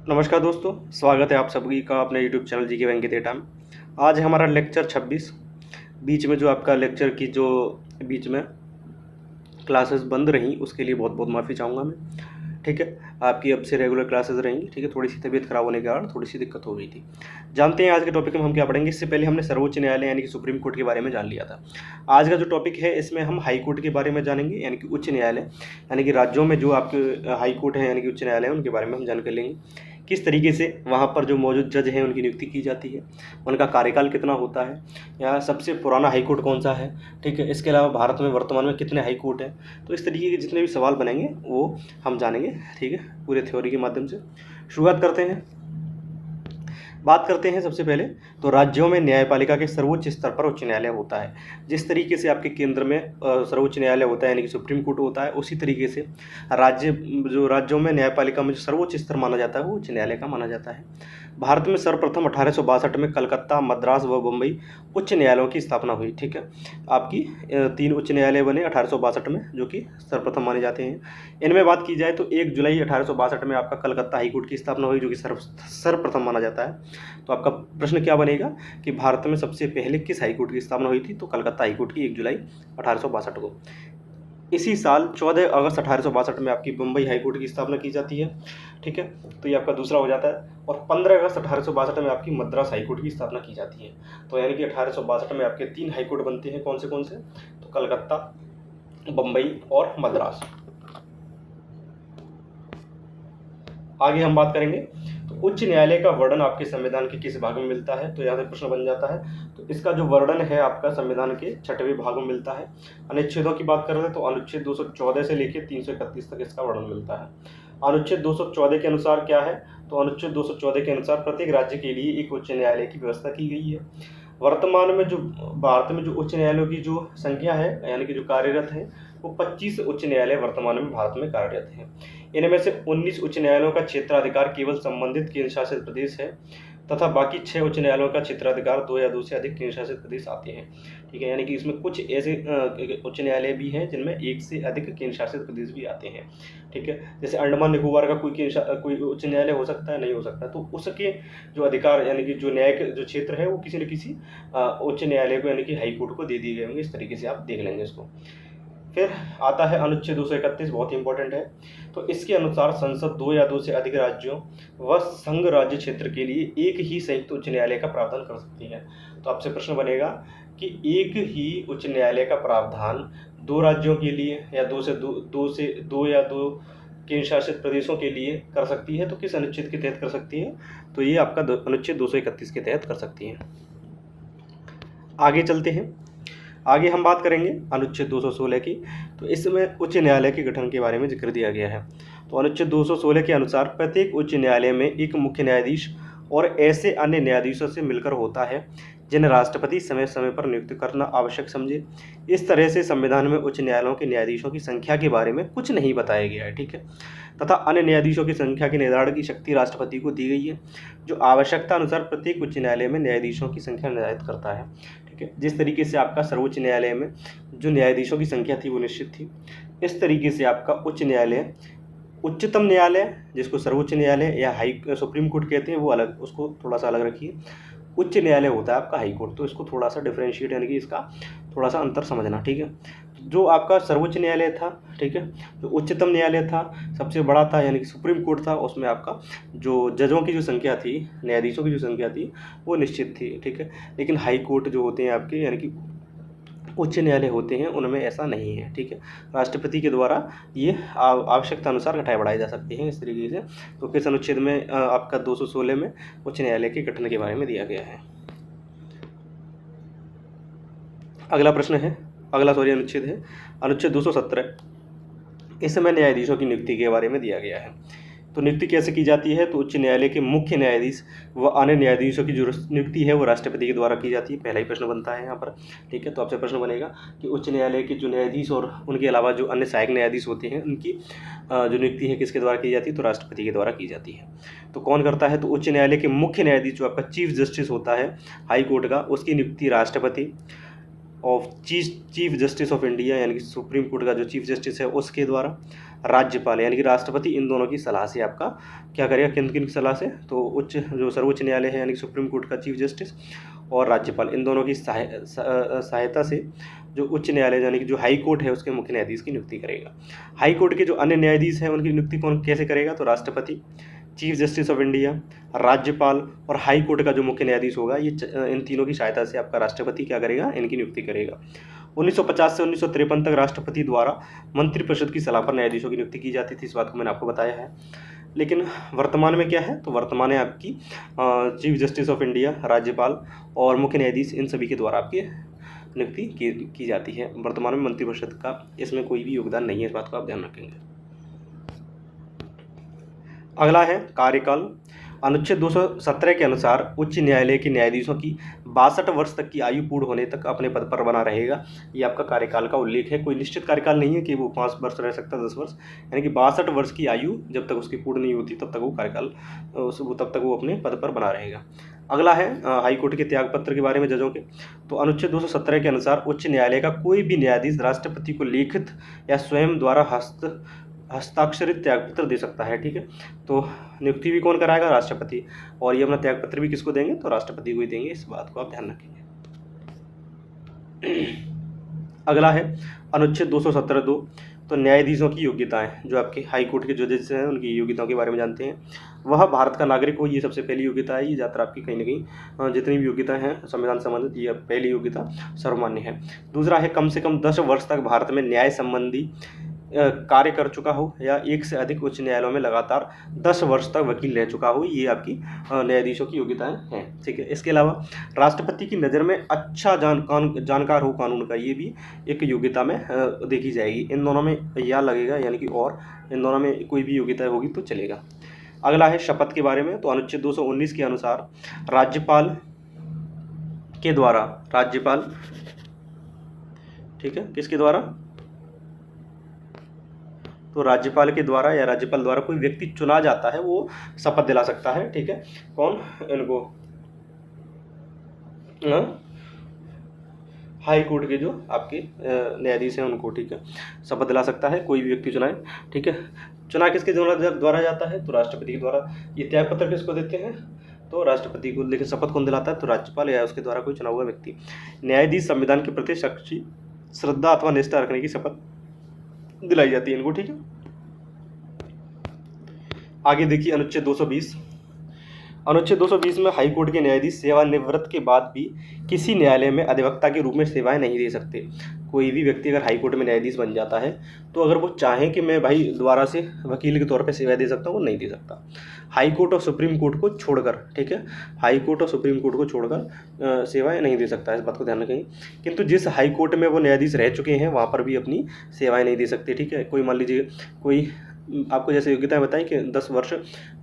नमस्कार दोस्तों, स्वागत है आप सभी का अपने यूट्यूब चैनल जी के वेंकट डेटा में। आज है हमारा लेक्चर 26। बीच में जो आपका लेक्चर की जो बीच में क्लासेस बंद रहीं उसके लिए बहुत बहुत माफ़ी चाहूँगा मैं। ठीक है, आपकी अब से रेगुलर क्लासेस रहेंगी। ठीक है, थोड़ी सी तबीयत खराब होने के कारण थोड़ी सी दिक्कत हो गई थी। जानते हैं आज के टॉपिक में हम क्या पढ़ेंगे। इससे पहले हमने सर्वोच्च न्यायालय यानी कि सुप्रीम कोर्ट के बारे में जान लिया था। आज का जो टॉपिक है इसमें हम हाई कोर्ट के बारे में जानेंगे, यानी कि उच्च न्यायालय, यानी कि राज्यों में जो आपके हाई कोर्ट है यानी कि उच्च न्यायालय, उनके बारे में हम जानकारी लेंगे। किस तरीके से वहाँ पर जो मौजूद जज हैं उनकी नियुक्ति की जाती है, उनका कार्यकाल कितना होता है, या सबसे पुराना हाई कोर्ट कौन सा है। ठीक है, इसके अलावा भारत में वर्तमान में कितने हाई कोर्ट हैं। तो इस तरीके के जितने भी सवाल बनेंगे वो हम जानेंगे। ठीक है, पूरे थ्योरी के माध्यम से शुरुआत करते हैं। बात करते हैं सबसे पहले तो राज्यों में न्यायपालिका के सर्वोच्च स्तर पर उच्च न्यायालय होता है। जिस तरीके से आपके केंद्र में सर्वोच्च न्यायालय होता है यानी कि सुप्रीम कोर्ट होता है, उसी तरीके से राज्यों में न्यायपालिका में जो सर्वोच्च स्तर माना जाता है वो उच्च न्यायालय का माना जाता है। भारत में सर्वप्रथम 1862 में कलकत्ता, मद्रास व बम्बई उच्च न्यायालयों की स्थापना हुई। ठीक है, आपकी 3 उच्च न्यायालय बने 1862 में, जो कि सर्वप्रथम माने जाते हैं। इनमें बात की जाए तो 1 जुलाई 1862 में आपका कलकत्ता हाई कोर्ट की स्थापना हुई, जो कि सर्वप्रथम माना जाता है। तो आपका प्रश्न क्या बनेगा कि भारत में सबसे पहले किस हाई कोर्ट की स्थापना हुई थी, तो कलकत्ता हाई कोर्ट की 1 जुलाई 1862 को। इसी साल 14 अगस्त 1862 में आपकी बम्बई हाई कोर्ट की स्थापना की जाती है। ठीक है, तो ये आपका दूसरा हो जाता है। और 15 अगस्त 1862 में आपकी मद्रास हाई कोर्ट की स्थापना की जाती है। तो यानी कि 1862 में आपके 3 हाई कोर्ट बनते हैं। कौन से? तो कलकत्ता, बम्बई और मद्रास। आगे हम बात करेंगे तो उच्च न्यायालय का वर्णन आपके संविधान के किस भाग में मिलता है। तो यहाँ से प्रश्न बन जाता है। तो इसका जो वर्णन है आपका संविधान के 6वें भाग में मिलता है। अनुच्छेदों की बात करें तो अनुच्छेद 214 से लेकर 331 तक इसका वर्णन मिलता है। अनुच्छेद 214 के अनुसार क्या है, तो अनुच्छेद 214 के अनुसार प्रत्येक राज्य के लिए एक उच्च न्यायालय की व्यवस्था की गई है। वर्तमान में जो भारत में जो उच्च न्यायालयों की जो संख्या है यानी कि जो कार्यरत है, वो 25 उच्च न्यायालय वर्तमान में भारत में कार्यरत हैं। इनमें से 19 उच्च न्यायालयों का क्षेत्राधिकार केवल संबंधित केंद्र शासित प्रदेश है, तथा बाकी 6 उच्च न्यायालयों का क्षेत्राधिकार 2 या 2 से अधिक केंद्र शासित प्रदेश आते हैं। ठीक है, यानी कि इसमें कुछ ऐसे उच्च न्यायालय भी हैं जिनमें 1 से अधिक केंद्र शासित प्रदेश भी आते हैं। ठीक है, जैसे अंडमान निकोबार का कोई उच्च न्यायालय हो सकता है, नहीं हो सकता। तो उसके जो अधिकार यानी कि जो न्याय जो क्षेत्र है वो किसी न किसी उच्च न्यायालय को यानी कि हाई कोर्ट को दे दिए गए होंगे। इस तरीके से आप देख लेंगे इसको। फिर आता है अनुच्छेद 231, बहुत ही इंपॉर्टेंट है। तो इसके अनुसार संसद 2 या 2 से अधिक राज्यों व संघ राज्य क्षेत्र के लिए एक ही संयुक्त उच्च न्यायालय का प्रावधान कर सकती है। तो आपसे प्रश्न बनेगा कि एक ही उच्च न्यायालय का प्रावधान 2 राज्यों के लिए या 2 या 2 केंद्र शासित प्रदेशों के लिए कर सकती है, तो किस अनुच्छेद के तहत कर सकती है, तो ये आपका अनुच्छेद 231 के तहत कर सकती है। आगे चलते हैं। आगे हम बात करेंगे अनुच्छेद 216 की। तो इसमें उच्च न्यायालय के गठन के बारे में जिक्र दिया गया है। तो अनुच्छेद 216 के अनुसार प्रत्येक उच्च न्यायालय में एक मुख्य न्यायाधीश और ऐसे अन्य न्यायाधीशों से मिलकर होता है जिन्हें राष्ट्रपति समय समय पर नियुक्त करना आवश्यक समझे। इस तरह से संविधान में उच्च न्यायालयों के न्यायाधीशों की संख्या के बारे में कुछ नहीं बताया गया है। ठीक है, तथा अन्य न्यायाधीशों की संख्या के निर्धारण की शक्ति राष्ट्रपति को दी गई है, जो आवश्यकता अनुसार प्रत्येक उच्च न्यायालय में न्यायाधीशों की संख्या निर्धारित करता है। ठीक है, जिस तरीके से आपका सर्वोच्च न्यायालय में जो न्यायाधीशों की संख्या थी वो निश्चित थी, इस तरीके से आपका उच्च न्यायालय, उच्चतम न्यायालय जिसको सर्वोच्च न्यायालय या सुप्रीम कोर्ट कहते हैं वो अलग, उसको थोड़ा सा अलग रखिए। उच्च न्यायालय होता है आपका हाई कोर्ट, तो इसको थोड़ा सा डिफरेंशिएट यानी कि इसका थोड़ा सा अंतर समझना। ठीक है, जो आपका सर्वोच्च न्यायालय था, ठीक है, जो उच्चतम न्यायालय था, सबसे बड़ा था यानी कि सुप्रीम कोर्ट था, उसमें आपका जो जजों की जो संख्या थी, न्यायाधीशों की जो संख्या थी वो निश्चित थी। ठीक है, लेकिन हाई कोर्ट जो होते हैं आपके यानी कि उच्च न्यायालय होते हैं उनमें ऐसा नहीं है। ठीक है, राष्ट्रपति के द्वारा ये आवश्यकता अनुसार घटाए बढ़ाए जा सकते हैं इस तरीके से। तो किस अनुच्छेद में आपका 216 में उच्च न्यायालय के गठन के बारे में दिया गया है। अगला अनुच्छेद है अनुच्छेद 217। इसमें न्यायाधीशों की नियुक्ति के बारे में दिया गया है। तो नियुक्ति कैसे की जाती है, तो उच्च न्यायालय के मुख्य न्यायाधीश व अन्य न्यायाधीशों की जो नियुक्ति है वो राष्ट्रपति के द्वारा की जाती है। पहला ही प्रश्न बनता है यहाँ पर। ठीक है, तो आपसे प्रश्न बनेगा कि उच्च न्यायालय के जो न्यायाधीश और उनके अलावा जो अन्य सहायक न्यायाधीश होते हैं उनकी जो नियुक्ति है किसके द्वारा की जाती है, तो राष्ट्रपति के द्वारा की जाती है। तो कौन करता है, तो उच्च न्यायालय के मुख्य न्यायाधीश जो आपका चीफ जस्टिस होता है हाई कोर्ट का, उसकी नियुक्ति राष्ट्रपति of chief justice of India यानी कि सुप्रीम कोर्ट का जो चीफ जस्टिस है उसके द्वारा, राज्यपाल यानी कि राष्ट्रपति, इन दोनों की सलाह से आपका क्या करेगा, किन किन की सलाह से, तो जो सर्वोच्च न्यायालय है यानी कि सुप्रीम कोर्ट का चीफ जस्टिस और राज्यपाल, इन दोनों की सहायता से जो उच्च न्यायालय यानी कि जो हाई कोर्ट है उसके मुख्य न्यायाधीश की नियुक्ति करेगा। हाई कोर्ट के जो अन्य न्यायाधीश हैं उनकी नियुक्ति कौन कैसे करेगा, तो राष्ट्रपति, चीफ जस्टिस ऑफ इंडिया, राज्यपाल और हाई कोर्ट का जो मुख्य न्यायाधीश होगा, ये इन तीनों की सहायता से आपका राष्ट्रपति क्या करेगा, इनकी नियुक्ति करेगा। 1950 से 1953 तक राष्ट्रपति द्वारा मंत्रिपरिषद की सलाह पर न्यायाधीशों की नियुक्ति की जाती थी, इस बात को मैंने आपको बताया है। लेकिन वर्तमान में क्या है, तो वर्तमान में आपकी चीफ जस्टिस ऑफ इंडिया, राज्यपाल और मुख्य न्यायाधीश, इन सभी के द्वारा आपकी नियुक्ति की जाती है। वर्तमान में मंत्रिपरिषद का इसमें कोई भी योगदान नहीं है, इस बात को आप ध्यान रखेंगे। अगला है कार्यकाल। अनुच्छेद 217 के अनुसार उच्च न्यायालय के न्यायाधीशों की 62 वर्ष तक की आयु पूर्ण होने तक अपने पद पर बना रहेगा। ये आपका कार्यकाल का उल्लेख है, कोई निश्चित कार्यकाल नहीं है कि वो 5 वर्ष रह सकता है, 10 वर्ष, यानी कि 62 वर्ष की आयु जब तक उसकी पूर्ण नहीं होती तब तक वो कार्यकाल तब तक वो अपने पद पर बना रहेगा। अगला है हाईकोर्ट के त्यागपत्र के बारे में जजों के। तो अनुच्छेद 217 के अनुसार उच्च न्यायालय का कोई भी न्यायाधीश राष्ट्रपति को लिखित या स्वयं द्वारा हस्ताक्षरित त्यागपत्र दे सकता है। ठीक है, तो नियुक्ति भी कौन कराएगा, राष्ट्रपति, और ये अपना त्यागपत्र भी किसको देंगे, तो राष्ट्रपति को ही देंगे, इस बात को आप ध्यान रखेंगे। अगला है अनुच्छेद 217(2), तो न्यायाधीशों की योग्यताएं, जो आपके हाई कोर्ट के जजेस हैं उनकी योग्यताओं के बारे में जानते हैं। वह भारत का नागरिक हो, ये सबसे पहली योग्यता है। ये ज़्यादातर आपकी कहीं ना कहीं जितनी भी योग्यताएं हैं संविधान संबंधित, ये पहली योग्यता सर्वमान्य है। दूसरा है कम से कम 10 वर्ष तक भारत में न्याय संबंधी कार्य कर चुका हो या एक से अधिक उच्च न्यायालयों में लगातार 10 वर्ष तक वकील रह चुका हो, ये आपकी न्यायाधीशों की योग्यताएं हैं। ठीक है, इसके अलावा राष्ट्रपति की नज़र में अच्छा जानकार हो कानून का, ये भी एक योग्यता में देखी जाएगी। इन दोनों में या लगेगा यानी कि, और इन दोनों में कोई भी योग्यता होगी तो चलेगा। अगला है शपथ के बारे में। तो अनुच्छेद 219 के अनुसार राज्यपाल के द्वारा, राज्यपाल, ठीक है, किसके द्वारा, तो राज्यपाल के द्वारा या राज्यपाल द्वारा कोई व्यक्ति चुना जाता है, वो शपथ दिला सकता है। ठीक है, कौन, इनको हाई कोर्ट के जो आपके न्यायाधीश हैं उनको, ठीक है, शपथ दिला सकता है, कोई भी व्यक्ति चुनाए। ठीक है, चुना किसके द्वारा जाता है, तो राष्ट्रपति के द्वारा। ये त्यागपत्र किसको देते हैं, तो राष्ट्रपति को, लेकिन शपथ कौन दिलाता है, तो राज्यपाल या उसके द्वारा कोई चुना हुआ व्यक्ति। न्यायाधीश संविधान के प्रति सच्ची श्रद्धा अथवा निष्ठा रखने की शपथ दिलाई जाती है इनको। ठीक है, आगे देखिए अनुच्छेद 220। अनुच्छेद 220 में हाई कोर्ट के न्यायाधीश सेवानिवृत्त के बाद भी किसी न्यायालय में अधिवक्ता के रूप में सेवाएं नहीं दे सकते। कोई भी व्यक्ति अगर हाई कोर्ट में न्यायाधीश बन जाता है तो अगर वो चाहे कि मैं भाई दोबारा से वकील के तौर पे सेवाएं दे सकता हूँ, वो नहीं दे सकता, हाई कोर्ट और सुप्रीम कोर्ट को छोड़कर। ठीक है, हाई कोर्ट और सुप्रीम कोर्ट को छोड़कर सेवाएं नहीं दे सकता, इस बात को ध्यान रखेंगे। किंतु जिस हाई कोर्ट में वो न्यायाधीश रह चुके हैं वहाँ पर भी अपनी सेवाएं नहीं दे सकते। ठीक है, कोई मान लीजिए, कोई आपको जैसे योग्यताएं बताई कि 10 वर्ष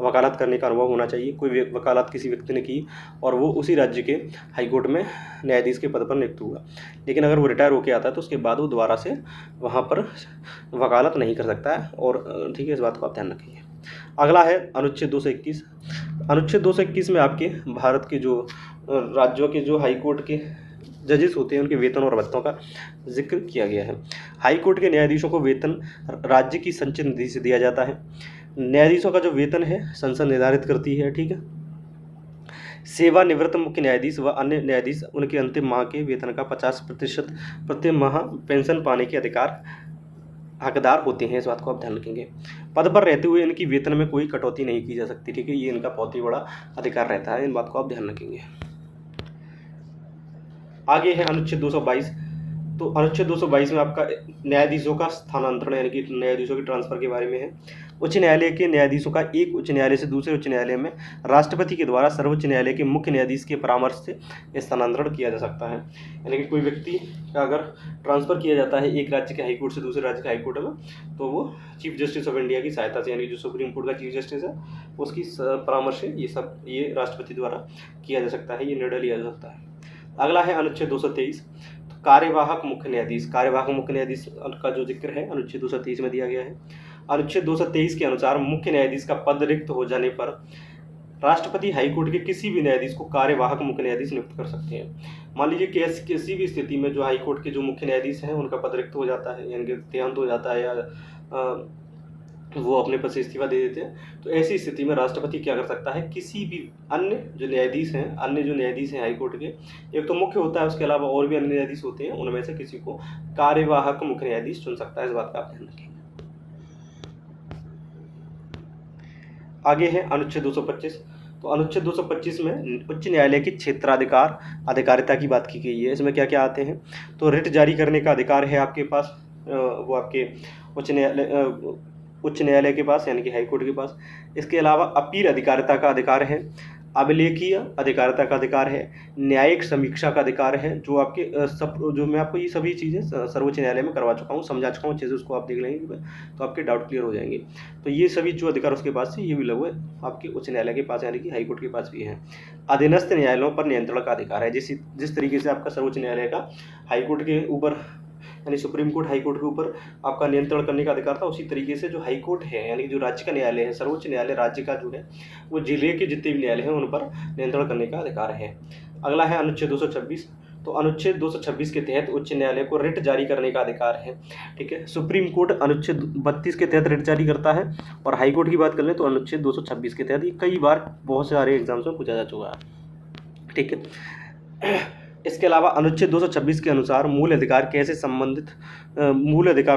वकालत करने का अनुभव होना चाहिए, कोई वकालत किसी व्यक्ति ने की और वो उसी राज्य के हाई कोर्ट में न्यायाधीश के पद पर नियुक्त हुआ, लेकिन अगर वो रिटायर होकर आता है तो उसके बाद वो दोबारा से वहाँ पर वकालत नहीं कर सकता है। और ठीक है, इस बात को आप ध्यान रखिए। अगला है अनुच्छेद 221। अनुच्छेद 221 में आपके भारत के जो राज्यों के जो हाई कोर्ट के जजेस होते हैं उनके वेतन और भत्तों का जिक्र किया गया है। हाई कोर्ट के न्यायाधीशों को वेतन राज्य की संचित निधि से दिया जाता है। न्यायाधीशों का जो वेतन है संसद निर्धारित करती है। ठीक है, सेवानिवृत्त मुख्य न्यायाधीश व अन्य न्यायाधीश उनके अंतिम माह के वेतन का 50% प्रति माह पेंशन पाने के हकदार होते हैं, इस बात को आप ध्यान रखेंगे। पद पर रहते हुए इनकी वेतन में कोई कटौती नहीं की जा सकती। ठीक है, ये इनका बहुत ही बड़ा अधिकार रहता है, इन बात को आप ध्यान रखेंगे। आगे है अनुच्छेद 222। तो अनुच्छेद 222 में आपका न्यायाधीशों का स्थानांतरण यानी कि न्यायाधीशों की ट्रांसफर के बारे में है। उच्च न्यायालय के न्यायाधीशों का एक उच्च न्यायालय से दूसरे उच्च न्यायालय में राष्ट्रपति के द्वारा सर्वोच्च न्यायालय के मुख्य न्यायाधीश के परामर्श से स्थानांतरण किया जा सकता है। यानी कि कोई व्यक्ति का अगर ट्रांसफ़र किया जाता है एक राज्य के हाईकोर्ट से दूसरे राज्य के हाईकोर्ट में, तो वो चीफ जस्टिस ऑफ इंडिया की सहायता से, यानी जो सुप्रीम कोर्ट का चीफ जस्टिस है उसकी परामर्श से ये राष्ट्रपति द्वारा किया जा सकता है, ये निर्णय लिया जा सकता है। अगला है अनुच्छेद 223। तो कार्यवाहक मुख्य न्यायाधीश, कार्यवाहक मुख्य न्यायाधीश का जो जिक्र है अनुच्छेद 223 में दिया गया है। अनुच्छेद 223 के अनुसार मुख्य न्यायाधीश का पद रिक्त हो जाने पर राष्ट्रपति हाईकोर्ट के किसी भी न्यायाधीश को कार्यवाहक मुख्य न्यायाधीश नियुक्त कर सकते हैं। मान लीजिए किसी भी स्थिति में जो हाईकोर्ट के जो मुख्य न्यायाधीश हैं उनका पद रिक्त हो जाता है, यानी कि देहांत हो जाता है या वो अपने पद से इस्तीफा दे देते हैं। तो ऐसी स्थिति में राष्ट्रपति क्या कर सकता है, किसी भी अन्य जो न्यायाधीश हैं हाई कोर्ट के, एक तो मुख्य होता है, उसके अलावा और भी अन्य न्यायाधीश होते हैं, उनमें से किसी को कार्यवाहक मुख्य न्यायाधीश चुन सकता है। इस बात का आप ध्यान रखेंगे। आगे है अनुच्छेद 225। तो अनुच्छेद 225 में उच्च न्यायालय की क्षेत्राधिकार अधिकारिता की बात की गई है। इसमें क्या क्या आते हैं, तो रिट जारी करने का अधिकार है आपके पास, वो आपके उच्च न्यायालय के पास यानी कि हाई कोर्ट के पास। इसके अलावा अपील अधिकारिता का अधिकार है, अभिलेखीय अधिकारिता का अधिकार है, न्यायिक समीक्षा का अधिकार है, जो आपके जो मैं आपको ये सभी चीज़ें सर्वोच्च न्यायालय में करवा चुका हूँ, समझा चुका हूँ, चीज़ें उसको आप देख लेंगे तो आपके डाउट क्लियर हो जाएंगे। तो ये सभी जो अधिकार उसके पास से, ये भी लगभग आपके उच्च न्यायालय के पास यानी कि हाई कोर्ट के पास भी है। अधीनस्थ न्यायालयों पर नियंत्रण का अधिकार है, जिस तरीके से आपका सर्वोच्च न्यायालय का हाई कोर्ट के ऊपर यानी सुप्रीम कोर्ट हाई कोर्ट के ऊपर आपका नियंत्रण करने का अधिकार था, उसी तरीके से जो हाई कोर्ट है यानी कि जो राज्य का न्यायालय है, सर्वोच्च न्यायालय राज्य का जो है, वो जिले के जितने भी न्यायालय हैं उन पर नियंत्रण करने का अधिकार है। अगला है अनुच्छेद 226। तो अनुच्छेद 226 के तहत उच्च न्यायालय को रिट जारी करने का अधिकार है। ठीक है, सुप्रीम कोर्ट अनुच्छेद 32 के तहत रिट जारी करता है, और हाई कोर्ट की बात कर लें तो अनुच्छेद 226 के तहत। ये कई बार बहुत सारे एग्जाम्स में पूछा जा चुका है। ठीक है, इसके अलावा अनुच्छेद 226 के अनुसार मूल अधिकारों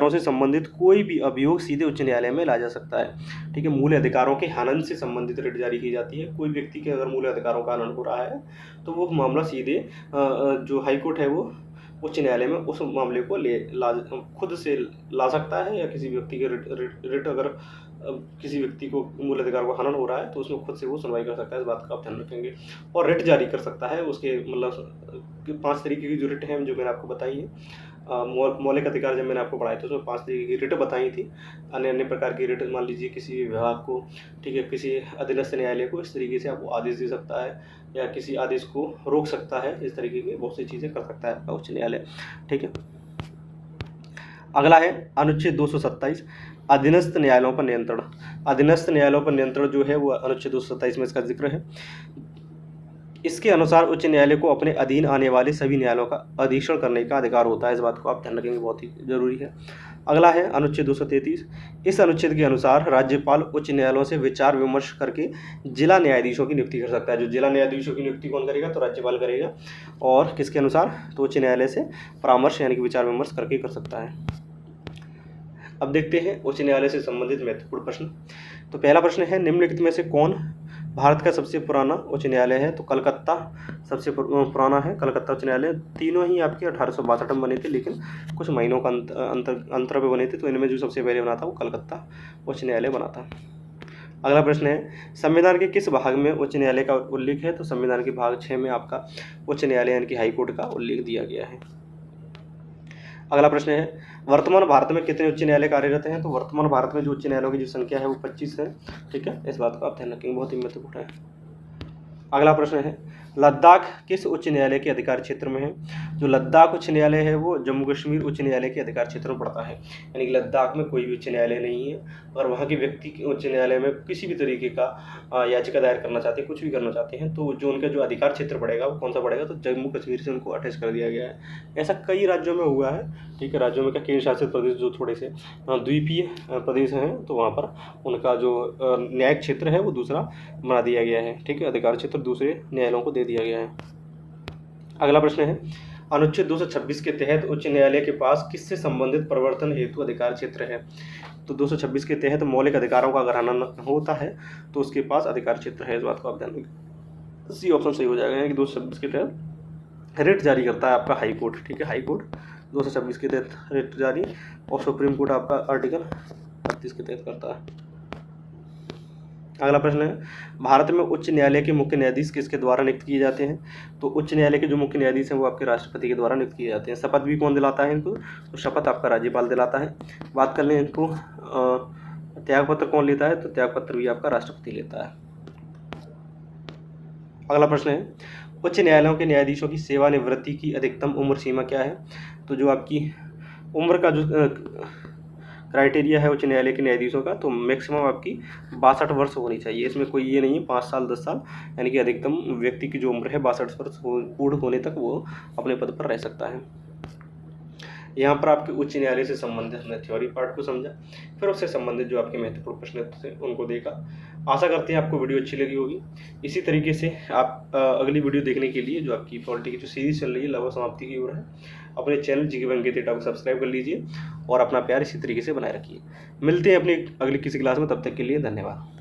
से संबंधित कोई भी अभियोग सीधे उच्च न्यायालय में ला जा सकता है। ठीक है, मूल अधिकारों के हनन से संबंधित रिट जारी की जाती है। कोई व्यक्ति के अगर मूल अधिकारों का हनन हो रहा है तो वो मामला सीधे जो हाई कोर्ट है वो उच्च न्यायालय में उस मामले को खुद से ला सकता है, या किसी व्यक्ति के रिट अगर किसी व्यक्ति को मूल अधिकार का हनन हो रहा है तो उसमें खुद से वो सुनवाई कर सकता है। इस बात का आप ध्यान रखेंगे। और रिट जारी कर सकता है, उसके मतलब 5 तरीके की जो रिट है जो मैंने आपको बताई है। मौलिक अधिकार जब मैंने आपको पढ़ाया था उसमें 5 तरीके की रिट बताई थी। अन्य प्रकार की रिट, मान लीजिए किसी विभाग को, ठीक है, किसी अधीनस्थ न्यायालय को इस तरीके से आपको आदेश दे सकता है, या किसी आदेश को रोक सकता है। इस तरीके की बहुत सी चीज़ें कर सकता है आपका उच्च न्यायालय। ठीक है, अगला है अनुच्छेद 227, अधीनस्थ न्यायालयों पर नियंत्रण। अधीनस्थ न्यायालयों पर नियंत्रण जो है वो अनुच्छेद 227 में इसका जिक्र है। इसके अनुसार उच्च न्यायालय को अपने अधीन आने वाले सभी न्यायालयों का अधीक्षण करने का अधिकार होता है। इस बात को आप ध्यान रखेंगे, बहुत ही जरूरी है। अगला है अनुच्छेद 233। इस अनुच्छेद के अनुसार राज्यपाल उच्च न्यायालयों से विचार विमर्श करके जिला न्यायाधीशों की नियुक्ति कर सकता है। जो जिला न्यायाधीशों की नियुक्ति कौन करेगा, तो राज्यपाल करेगा। और किसके अनुसार, तो उच्च न्यायालय से परामर्श यानी कि विचार विमर्श करके कर सकता है। अब देखते हैं उच्च न्यायालय से संबंधित महत्वपूर्ण प्रश्न। तो पहला प्रश्न है, निम्नलिखित में से कौन भारत का सबसे पुराना उच्च न्यायालय है। तो कलकत्ता सबसे पुराना है, कलकत्ता उच्च न्यायालय। तीनों ही आपके 1862 में बने थे, लेकिन कुछ महीनों का अंतर में बने थे। तो इनमें जो सबसे पहले बना था वो कलकत्ता उच्च न्यायालय बना था। अगला प्रश्न है, संविधान के किस भाग में उच्च न्यायालय का उल्लेख है। तो संविधान के भाग 6 में आपका उच्च न्यायालय यानी कि हाई कोर्ट का उल्लेख दिया गया है। अगला प्रश्न है, वर्तमान भारत में कितने उच्च न्यायालय कार्यरत हैं। तो वर्तमान भारत में जो उच्च न्यायालयों की जो संख्या है वो 25 है। ठीक है, इस बात को आप ध्यान रखेंगे, बहुत ही महत्वपूर्ण है। अगला प्रश्न है, लद्दाख किस उच्च न्यायालय के अधिकार क्षेत्र में है। जो लद्दाख उच्च न्यायालय है वो जम्मू कश्मीर उच्च न्यायालय के अधिकार क्षेत्र में पड़ता है। यानी कि लद्दाख में कोई भी उच्च न्यायालय नहीं है, और वहाँ के व्यक्ति उच्च न्यायालय में किसी भी तरीके का याचिका दायर करना चाहते हैं, कुछ भी करना चाहते हैं, तो जो उनका जो अधिकार क्षेत्र पड़ेगा वो कौन सा पड़ेगा, तो जम्मू कश्मीर से उनको अटैच कर दिया गया है। ऐसा कई राज्यों में हुआ है। ठीक है, राज्यों में क्या, केंद्र शासित प्रदेश जो थोड़े से द्वीपीय प्रदेश हैं, तो वहाँ पर उनका जो न्यायिक क्षेत्र है वो दूसरा बना दिया गया है। ठीक है, अधिकार क्षेत्र दूसरे न्यायालयों को दे दिया गया है। अगला प्रश्न है, अनुच्छेद 226 के तहत उच्च न्यायालय के पास किससे संबंधित प्रवर्तन हेतु अधिकार क्षेत्र है। तो 226 के तहत मौलिक अधिकारों का अगर हनन होता है तो उसके पास अधिकार क्षेत्र है। इस बात को आप ध्यान रखें, सी ऑप्शन सही हो जाएगा कि 226 के तहत रिट जारी करता है आपका हाई कोर्ट। ठीक है, हाई कोर्ट 226 के तहत रिट जारी, और सुप्रीम कोर्ट आपका आर्टिकल 32 के तहत करता है। अगला प्रश्न है, भारत में उच्च न्यायालय के मुख्य न्यायाधीश किसके द्वारा नियुक्त किए जाते हैं। तो उच्च न्यायालय के जो मुख्य न्यायाधीश हैं वो आपके राष्ट्रपति के द्वारा नियुक्त किए जाते हैं। शपथ भी कौन दिलाता है इनको, तो शपथ आपका राज्यपाल दिलाता है। बात कर लें इनको त्यागपत्र कौन लेता है, तो त्यागपत्र भी आपका राष्ट्रपति लेता है। अगला प्रश्न है, उच्च न्यायालयों के न्यायाधीशों की सेवानिवृत्ति की अधिकतम उम्र सीमा क्या है। तो जो आपकी उम्र का जो क्राइटेरिया है उच्च न्यायालय के न्यायाधीशों का, तो मैक्सिमम आपकी 62 वर्ष होनी चाहिए। इसमें कोई ये नहीं है 5 साल 10 साल, यानी कि अधिकतम व्यक्ति की जो उम्र है 62 वर्ष पूर्ण होने तक वो अपने पद पर रह सकता है। यहाँ पर आपके उच्च न्यायालय से संबंधित हमने थ्योरी पार्ट को समझा, फिर उससे संबंधित जो आपके महत्वपूर्ण प्रश्न थे उनको देखा। आशा करते हैं आपको वीडियो अच्छी लगी होगी। इसी तरीके से आप अगली वीडियो देखने के लिए जो आपकी पॉलिटी की जो सीरीज चल रही है लगभग समाप्ति की ओर है, अपने चैनल जीके में अंकित डेटा को सब्सक्राइब कर लीजिए और अपना प्यार इसी तरीके से बनाए रखिए। मिलते हैं अपनी अगली किसी क्लास में, तब तक के लिए धन्यवाद।